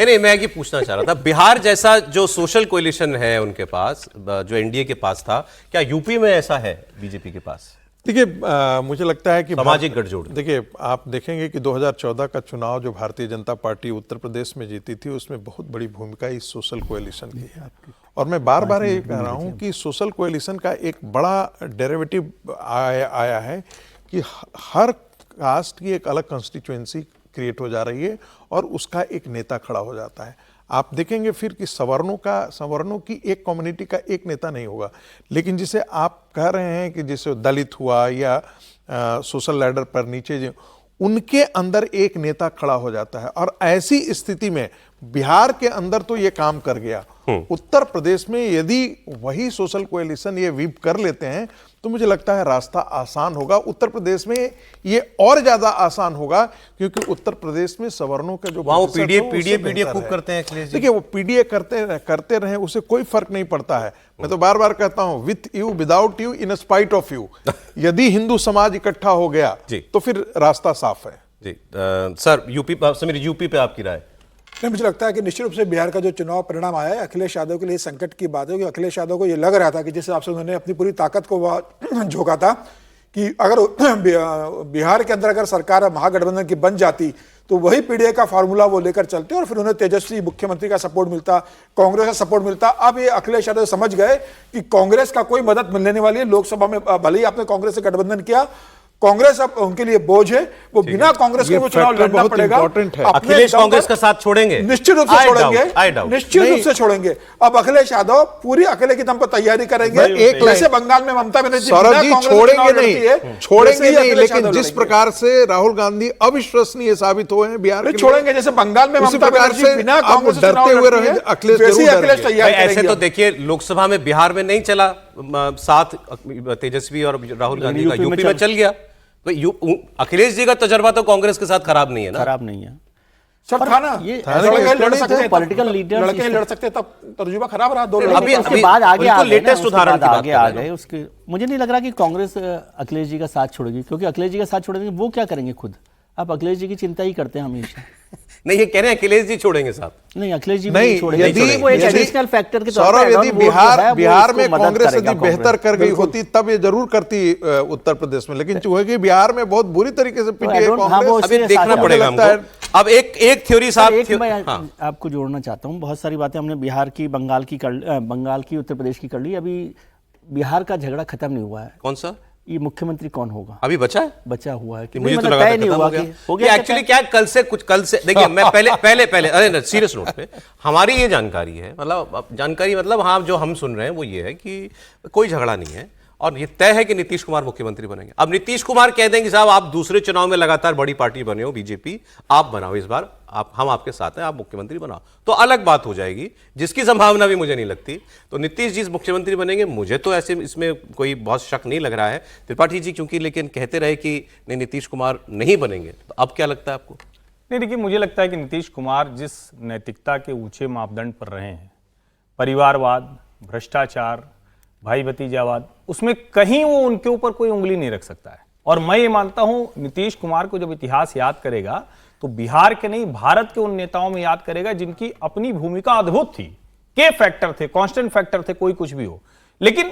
नहीं, मैं ये पूछना चाह रहा था, बिहार जैसा जो सोशल कोलिशन है उनके पास, जो एनडीए के पास था, क्या यूपी में ऐसा है बीजेपी के पास? देखिए, मुझे लगता है कि सामाजिक गठजोड़, देखिए आप देखेंगे कि 2014 का चुनाव जो भारतीय जनता पार्टी उत्तर प्रदेश में जीती थी, उसमें बहुत बड़ी भूमिका इस सोशल कोएलिशन की है। और मैं बार बार ये कह रहा हूँ कि सोशल कोएलिशन का एक बड़ा डेरिवेटिव आया है कि हर कास्ट की एक अलग कंस्टिट्यूएंसी क्रिएट हो जा रही है और उसका एक नेता खड़ा हो जाता है। आप देखेंगे फिर कि सवर्णों की एक कम्युनिटी का एक नेता नहीं होगा, लेकिन जिसे आप कह रहे हैं कि जैसे दलित हुआ या सोशल लैडर पर नीचे, उनके अंदर एक नेता खड़ा हो जाता है। और ऐसी स्थिति में बिहार के अंदर तो ये काम कर गया, उत्तर प्रदेश में यदि वही सोशल कोएलिशन ये वीव कर लेते हैं तो मुझे लगता है रास्ता आसान होगा। उत्तर प्रदेश में ये और ज्यादा आसान होगा, क्योंकि उत्तर प्रदेश में सवर्णों का जो पीडीए खूब करते हैं। देखिए, वो पीडीए करते रहे, उसे कोई फर्क नहीं पड़ता है। मैं तो बार बार कहता हूं, with you, without you, in spite of you, यदि हिंदू समाज इकट्ठा हो गया तो फिर रास्ता साफ है। जी सर, यूपी पे आपकी राय? नहीं, मुझे लगता है कि निश्चित रूप से बिहार का जो चुनाव परिणाम आया है, अखिलेश यादव के लिए संकट की बात है कि अखिलेश यादव को ये लग रहा था कि जिस हिसाब से उन्होंने अपनी पूरी ताकत को झोंका था कि अगर बिहार के अंदर अगर सरकार महागठबंधन की बन जाती तो वही पीडीए का फार्मूला वो लेकर चलते और फिर उन्हें तेजस्वी मुख्यमंत्री का सपोर्ट मिलता, कांग्रेस का सपोर्ट मिलता। अब ये अखिलेश यादव समझ गए कि कांग्रेस का कोई मदद मिलने वाली है। लोकसभा में भले ही आपने कांग्रेस से गठबंधन किया, कांग्रेस अब उनके लिए बोझ है, वो बिना कांग्रेस के वो चुनाव लड़ना पड़ेगा। अखिलेश कांग्रेस का साथ छोड़ेंगे? निश्चित रूप से छोड़ेंगे, निश्चित रूप से छोड़ेंगे। अब अखिलेश यादव पूरी अकेले की दम पर तैयारी करेंगे, जैसे बंगाल में ममता बनर्जी छोड़ेंगे नहीं, लेकिन जिस प्रकार से राहुल गांधी अविश्वसनीय साबित हुए हैं बिहार में, छोड़ेंगे। जैसे बंगाल में ममता बनर्जी बिना कांग्रेस डरते हुए रहे, अखिलेश तैयारी। ऐसे तो देखिए, लोकसभा में बिहार में नहीं चला साथ तेजस्वी और राहुल गांधी का, यूपी में चल गया। अखिलेश जी का तजर्बा तो कांग्रेस के साथ खराब नहीं है ना? खराब नहीं है सब था ना, ये लड़ सकते हैं, पॉलिटिकल लीडर लड़के लड़ सकते, तब तर्जुमा खराब रहा। दो अभी उसके बाद आगे लेटेस्ट उदाहरण आगे आ गए उसके। मुझे नहीं लग रहा कि कांग्रेस अखिलेश जी का साथ छोड़ेगी, क्योंकि अखिलेश जी का साथ छोड़ेंगे वो क्या करेंगे खुद? आप अखिलेश जी की चिंता ही करते हैं हमेशा। नहीं, ये कह रहे हैं अखिलेश जी छोड़ेंगे साथ? नहीं, अखिलेश जी नहीं छोड़ेंगे। वो एक एडिशनल फैक्टर के तौर पर यदि बिहार में कांग्रेस यदि बेहतर कर गई होती तब ये जरूर करती उत्तर प्रदेश में, लेकिन चूंकि बिहार में बहुत बुरी तरीके से पीटीआई कांग्रेस, अभी देखना पड़ेगा हमको। अब एक थ्योरी साहब, मैं आपको जोड़ना चाहता हूँ। बहुत सारी बातें हमने बिहार की, बंगाल की, उत्तर प्रदेश की कर ली। अभी बिहार का झगड़ा खत्म नहीं हुआ है। कौन सा? ये मुख्यमंत्री कौन होगा अभी बचा हुआ है कि मुझे तो लगा नहीं हुआ। एक्चुअली क्या कल से देखिए, मैं पहले अरे सीरियस नोट पे हमारी ये जानकारी है, मतलब हाँ, जो हम सुन रहे हैं वो ये है कि कोई झगड़ा नहीं है और ये तय है कि नीतीश कुमार मुख्यमंत्री बनेंगे। अब नीतीश कुमार कह देंगे साहब आप दूसरे चुनाव में लगातार बड़ी पार्टी बने हो बीजेपी, आप बनाओ इस बार, हम आपके साथ हैं, आप मुख्यमंत्री बनाओ, तो अलग बात हो जाएगी, जिसकी संभावना भी मुझे नहीं लगती। तो नीतीश जी मुख्यमंत्री बनेंगे, मुझे तो ऐसे इसमें कोई बहुत शक नहीं लग रहा है। त्रिपाठी जी क्योंकि लेकिन कहते रहे कि नहीं नीतीश कुमार नहीं बनेंगे, तो अब क्या लगता है आपको? नहीं, देखिए, मुझे लगता है कि नीतीश कुमार जिस नैतिकता के ऊंचे मापदंड पर रहे हैं, परिवारवाद, भ्रष्टाचार, भाई भतीजावाद, उसमें कहीं वो उनके ऊपर कोई उंगली नहीं रख सकता है। और मैं ये मानता हूं नीतीश कुमार को जब इतिहास याद करेगा तो बिहार के नहीं, भारत के उन नेताओं में याद करेगा जिनकी अपनी भूमिका अद्भुत थी, के फैक्टर थे, कांस्टेंट फैक्टर थे, कोई कुछ भी हो। लेकिन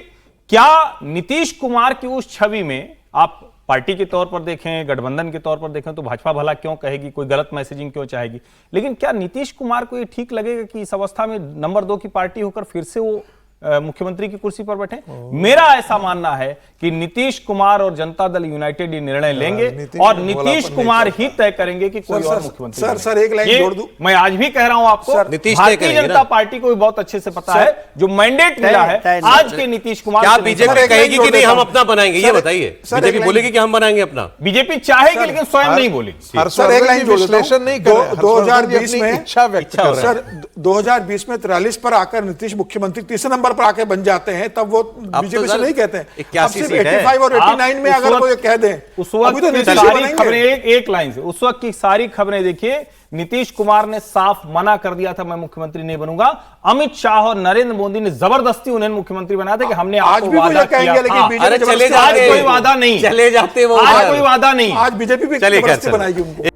क्या नीतीश कुमार की उस छवि में आप पार्टी के तौर पर देखें, गठबंधन के तौर पर देखें, तो भाजपा भला क्यों कहेगी, कोई गलत मैसेजिंग क्यों चाहेगी? लेकिन क्या नीतीश कुमार को ये ठीक लगेगा कि इस अवस्था में नंबर 2 की पार्टी होकर फिर से वो मुख्यमंत्री की कुर्सी पर बैठे? मेरा ऐसा मानना है कि नीतीश कुमार और जनता दल यूनाइटेड ये निर्णय लेंगे और नीतीश कुमार ही तय करेंगे कि कोई और मुख्यमंत्री। सर एक लाइन जोड़ दूं, मैं आज भी कह रहा हूं आपको, भारतीय जनता पार्टी को भी बहुत अच्छे से पता है जो मैंडेट मिला है आज के नीतीश कुमार। क्या बीजेपी कहेगी कि नहीं हम अपना बनाएंगे? ये बताइए, बीजेपी बोलेगी कि हम बनाएंगे अपना? बीजेपी चाहेगी लेकिन स्वयं नहीं बोलेगी। सर एक लाइन विश्लेषण नहीं, 2020 में इच्छा व्यक्त कर रहे हैं सर, 2020 में 43 पर आकर नीतीश मुख्यमंत्री तीसरे नंबर पर आकर बन जाते हैं, तब वो बीजेपी से नहीं कहते हैं। 85 और 89 में अगर वो कह दें, उस वक्त की सारी खबरें एक लाइन से, उस वक्त की सारी खबरें देखिए, नीतीश कुमार ने साफ मना कर दिया था मैं मुख्यमंत्री नहीं बनूंगा। अमित शाह और नरेंद्र मोदी ने जबरदस्ती उन्हें मुख्यमंत्री बनाया था कि हमने आपको वादा किया। आज कोई वादा नहीं, आज कोई वादा नहीं, आज बीजेपी भी जबरदस्ती बनाएगी उनको।